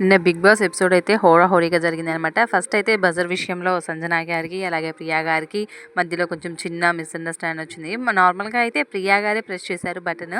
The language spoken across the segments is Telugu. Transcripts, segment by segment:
నిన్న బిగ్ బాస్ ఎపిసోడ్ అయితే హోరాహోరీగా జరిగిందనమాట. ఫస్ట్ అయితే బజర్ విషయంలో సంజన గారికి, అలాగే ప్రియా గారికి మధ్యలో కొంచెం చిన్న మిస్‌అండర్‌స్టాండ్ వచ్చింది. నార్మల్‌గా అయితే ప్రియా గారే ప్రెస్ చేశారు బటన్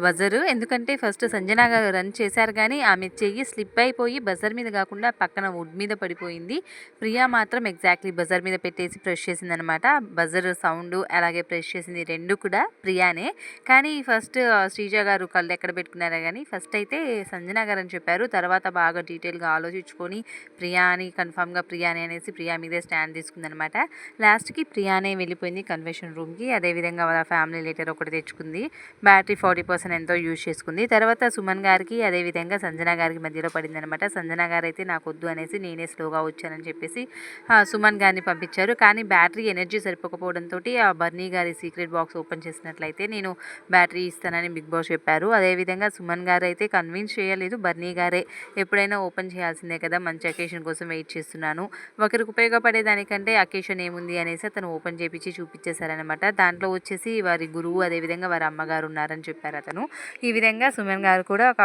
బజర్. ఎందుకంటే ఫస్ట్ సంజన గారు రన్ చేశారు కానీ ఆమె చెయ్యి స్లిప్ అయిపోయి బజర్ మీద కాకుండా పక్కన వుడ్ మీద పడిపోయింది. ప్రియా మాత్రం ఎగ్జాక్ట్లీ బజర్ మీద పెట్టేసి ప్రెస్ చేసిందనమాట. బజర్ సౌండ్ అలాగే ప్రెస్ చేసింది రెండు కూడా ప్రియానే. కానీ ఫస్ట్ శ్రీజ గారు కళ్ళు ఎక్కడ పెట్టుకున్నారో కానీ ఫస్ట్ అయితే సంజన గారు అని చెప్పారు. తర్వాత బాగా డీటెయిల్గా ఆలోచించుకొని ప్రియాని కన్ఫామ్గా ప్రియాని అనేసి ప్రియా మీదే స్టాండ్ తీసుకుందనమాట. లాస్ట్కి ప్రియానే వెళ్ళిపోయింది కన్వెన్షన్ రూమ్కి. అదేవిధంగా వాళ్ళ ఫ్యామిలీ లెటర్ ఒకటి తెచ్చుకుంది. బ్యాటరీ 40% ఎంతో యూజ్ చేసుకుంది. తర్వాత సుమన్ గారికి అదేవిధంగా సంజన గారికి మధ్యలో పడిందనమాట. సంజన గారు అయితే నాకు వద్దు అనేసి నేనే స్లోగా వచ్చానని చెప్పేసి సుమన్ గారిని పంపించారు. కానీ బ్యాటరీ ఎనర్జీ సరిపోకపోవడంతో ఆ బర్నీ గారి సీక్రెట్ బాక్స్ ఓపెన్ చేసినట్లయితే నేను బ్యాటరీ ఇస్తానని బిగ్ బాస్ చెప్పారు. అదేవిధంగా సుమన్ గారు అయితే కన్విన్స్ చేయలేదు. బర్నీ గారే ఎప్పుడైనా ఓపెన్ చేయాల్సిందే కదా, మంచి అకేషన్ కోసం వెయిట్ చేస్తున్నాను, ఒకరికి ఉపయోగపడేదానికంటే అకేషన్ ఏముంది అనేసి అతను ఓపెన్ చేపించి చూపించేశారనమాట. దాంట్లో వచ్చేసి వారి గురువు అదేవిధంగా వారి అమ్మగారు ఉన్నారని చెప్పారు అతను. ఈ విధంగా సుమన్ గారు కూడా ఒక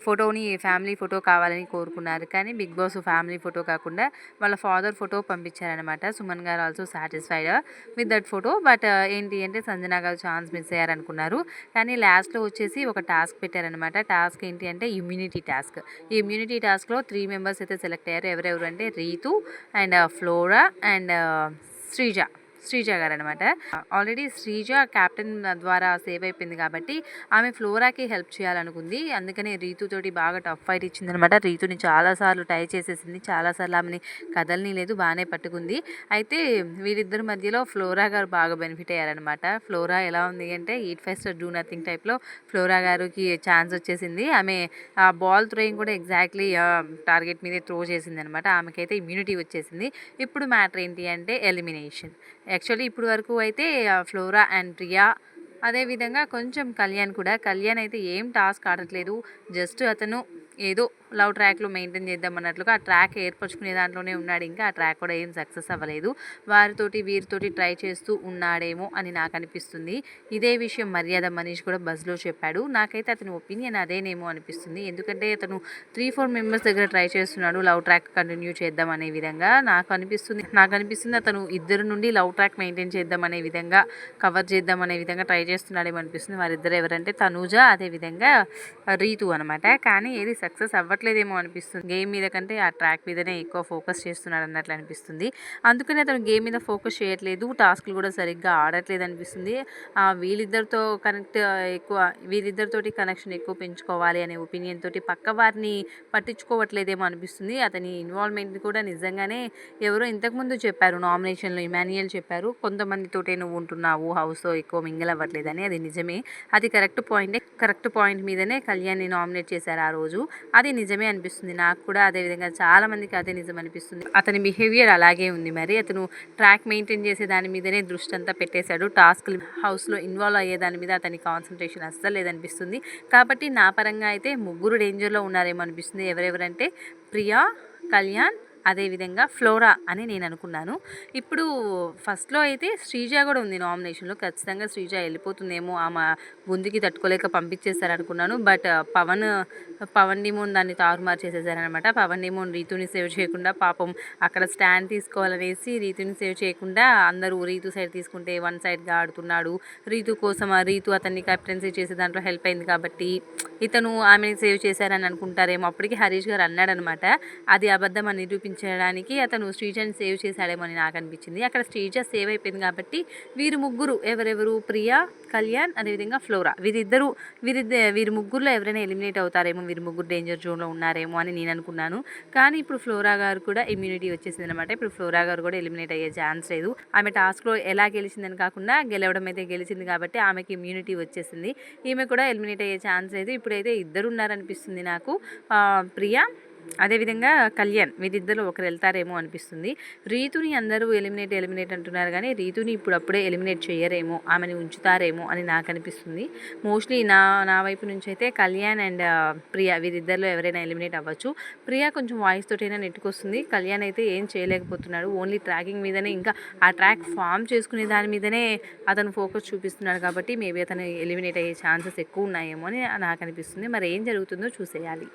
ఫోటోని ఫ్యామిలీ ఫోటో కావాలని కోరుకున్నారు. కానీ బిగ్ బాస్ ఫ్యామిలీ ఫోటో కాకుండా వాళ్ళ ఫాదర్ ఫోటో పంపించారనమాట. సుమన్ గారు also satisfied with that photo. But ఏంటి అంటే సంజన గారు ఛాన్స్ మిస్ అయ్యారనుకున్నారు. కానీ లాస్ట్లో వచ్చేసి ఒక టాస్క్ పెట్టారనమాట. టాస్క్ ఏంటి అంటే ఇమ్యూనిటీ టాస్క్. ఈ ఇమ్యూనిటీ టాస్క్లో 3 మెంబర్స్ అయితే సెలెక్ట్ అయ్యారు. ఎవరెవరు అంటే Ritu and Flora and Sreeja గారు అనమాట. ఆల్రెడీ శ్రీజ క్యాప్టెన్ ద్వారా సేవ్ అయిపోయింది కాబట్టి ఆమె ఫ్లోరాకి హెల్ప్ చేయాలనుకుంది. అందుకనే రీతుతోటి బాగా టఫ్ ఫైట్ ఇచ్చిందనమాట. రీతుని చాలాసార్లు ట్రై చేసేసింది, చాలాసార్లు ఆమెని కదలని లేదు, బాగానే పట్టుకుంది. అయితే వీరిద్దరి మధ్యలో ఫ్లోరా గారు బాగా బెనిఫిట్ అయ్యారనమాట. ఫ్లోరా ఎలా ఉంది అంటే ఈట్ ఫస్ట్ డూ నథింగ్ టైప్లో ఫ్లోరా గారికి ఛాన్స్ వచ్చేసింది. ఆమె ఆ బాల్ త్రోయింగ్ కూడా ఎగ్జాక్ట్లీ టార్గెట్ మీదే త్రో చేసింది అనమాట. ఆమెకైతే ఇమ్యూనిటీ వచ్చేసింది. ఇప్పుడు మ్యాటర్ ఏంటి అంటే ఎలిమినేషన్. యాక్చువల్లీ ఇప్పుడు వరకు అయితే ఫ్లోరా అండ్ ప్రియా అదేవిధంగా కొంచెం కళ్యాణ్ అయితే ఏం టాస్క్ ఆడట్లేదు. జస్ట్ అతను ఏదో లవ్ ట్రాక్లో మెయింటైన్ చేద్దాం అన్నట్లుగా ఆ ట్రాక్ ఏర్పరచుకునే దాంట్లోనే ఉన్నాడు. ఇంకా ఆ ట్రాక్ కూడా ఏం సక్సెస్ అవ్వలేదు. వీరితోటి ట్రై చేస్తూ ఉన్నాడేమో అని నాకు అనిపిస్తుంది. ఇదే విషయం మర్యాద మనీష్ కూడా బజ్లో చెప్పాడు. నాకైతే అతని ఒపీనియన్ అదేనేమో అనిపిస్తుంది. ఎందుకంటే అతను 3-4 మెంబర్స్ దగ్గర ట్రై చేస్తున్నాడు లవ్ ట్రాక్ కంటిన్యూ చేద్దాం అనే విధంగా నాకు అనిపిస్తుంది. అతను ఇద్దరు నుండి లవ్ ట్రాక్ మెయింటైన్ చేద్దాం అనే విధంగా, కవర్ చేద్దాం అనే విధంగా ట్రై చేస్తున్నాడేమో అనిపిస్తుంది. వారిద్దరు ఎవరంటే తనూజ అదేవిధంగా రీతు అనమాట. కానీ ఏది సక్సెస్ అవ్వట్లేదేమో అనిపిస్తుంది. గేమ్ మీద కంటే ఆ ట్రాక్ మీదనే ఎక్కువ ఫోకస్ చేస్తున్నాడు అన్నట్లు అనిపిస్తుంది. అందుకని అతను గేమ్ మీద ఫోకస్ చేయట్లేదు, టాస్క్లు కూడా సరిగ్గా ఆడట్లేదు అనిపిస్తుంది. వీరిద్దరితోటి కనెక్షన్ ఎక్కువ పెంచుకోవాలి అనే ఒపీనియన్ తోటి పక్క వారిని పట్టించుకోవట్లేదేమో అనిపిస్తుంది. అతని ఇన్వాల్వ్మెంట్ కూడా నిజంగానే ఎవరో ఇంతకుముందు చెప్పారు నామినేషన్లో, ఇమాన్యుయల్ చెప్పారు, కొంతమందితోటే నువ్వు ఉంటున్నావు, హౌస్లో ఎక్కువ మింగిల్ అవ్వట్లేదని. అది నిజమే, అది కరెక్ట్ పాయింట్ మీదనే కళ్యాణ్ని నామినేట్ చేశారు ఆ రోజు. అది నిజమే అనిపిస్తుంది నాకు కూడా. అదేవిధంగా చాలా మందికి అదే నిజం అనిపిస్తుంది. అతని బిహేవియర్ అలాగే ఉంది. మరి అతను ట్రాక్ మెయింటైన్ చేసే దాని మీదనే దృష్టి అంతా పెట్టేశాడు. టాస్క్లు హౌస్లో ఇన్వాల్వ్ అయ్యే దాని మీద అతని కాన్సన్ట్రేషన్ అస్సలు లేదనిపిస్తుంది. కాబట్టి నా పరంగా అయితే ముగ్గురు డేంజర్లో ఉన్నారేమో అనిపిస్తుంది. ఎవరెవరంటే ప్రియా, కళ్యాణ్ అదేవిధంగా ఫ్లోరా అని నేను అనుకున్నాను. ఇప్పుడు ఫస్ట్లో అయితే శ్రీజ కూడా ఉంది నామినేషన్లో. ఖచ్చితంగా శ్రీజ వెళ్ళిపోతుందేమో, ఆమె గొంతుకి తట్టుకోలేక పంపించేస్తారనుకున్నాను. బట్ పవన్ డిమోన్ దాన్ని తారుమారు చేసేసారనమాట. పవన్ డిమోన్ రీతుని సేవ్ చేయకుండా, పాపం అక్కడ స్టాండ్ తీసుకోవాలనేసి రీతుని సేవ్ చేయకుండా అందరూ రీతు సైడ్ తీసుకుంటే వన్ సైడ్గా ఆడుతున్నాడు. రీతు కోసం రీతు అతన్ని కెప్టెన్సీ చేసే దాంట్లో హెల్ప్ అయింది కాబట్టి ఇతను ఆమెని సేవ్ చేశారని అనుకుంటారేమో. అప్పటికి హరీష్ గారు అన్నాడనమాట, అది అబద్ధం అని నిరూపించడానికి అతను శ్రీజని సేవ్ చేశాడేమో అని నాకు అనిపించింది. అక్కడ శ్రీజ సేవ్ అయిపోయింది కాబట్టి వీరు ముగ్గురు ఎవరెవరు, ప్రియా, కళ్యాణ్ అదేవిధంగా ఫ్లోరా, వీరి ముగ్గురులో ఎవరైనా ఎలిమినేట్ అవుతారేమో, వీరి ముగ్గురు డేంజర్ జోన్లో ఉన్నారేమో అని నేను అనుకున్నాను. కానీ ఇప్పుడు ఫ్లోరా గారు కూడా ఇమ్యూనిటీ వచ్చేసింది అనమాట. ఇప్పుడు ఫ్లోరా గారు కూడా ఎలిమినేట్ అయ్యే ఛాన్స్ లేదు. ఆమె టాస్క్లో ఎలా గెలిచిందని కాకుండా గెలవడం అయితే గెలిచింది కాబట్టి ఆమెకి ఇమ్యూనిటీ వచ్చేసింది. ఈమె కూడా ఎలిమినేట్ అయ్యే ఛాన్స్ లేదు. ఇప్పుడైతే ఇద్దరు ఉన్నారనిపిస్తుంది నాకు, ప్రియా అదేవిధంగా కళ్యాణ్, వీరిద్దరు ఒకరు వెళ్తారేమో అనిపిస్తుంది. రీతుని అందరూ ఎలిమినేట్ అంటున్నారు కానీ రీతుని ఇప్పుడప్పుడే ఎలిమినేట్ చేయరేమో, ఆమెని ఉంచుతారేమో అని నాకు అనిపిస్తుంది. మోస్ట్లీ నా వైపు నుంచి అయితే కళ్యాణ్ అండ్ ప్రియా వీరిద్దరిలో ఎవరైనా ఎలిమినేట్ అవ్వచ్చు. ప్రియా కొంచెం వాయిస్ తోటైనా నెట్టుకొస్తుంది. కళ్యాణ్ అయితే ఏం చేయలేకపోతున్నాడు. ఓన్లీ ట్రాకింగ్ మీదనే, ఇంకా ఆ ట్రాక్ ఫామ్ చేసుకునే దాని మీదనే అతను ఫోకస్ చూపిస్తున్నాడు కాబట్టి మేబీ అతను ఎలిమినేట్ అయ్యే ఛాన్సెస్ ఎక్కువ ఉన్నాయేమో అని నాకు అనిపిస్తుంది. మరి ఏం జరుగుతుందో చూసేయాలి.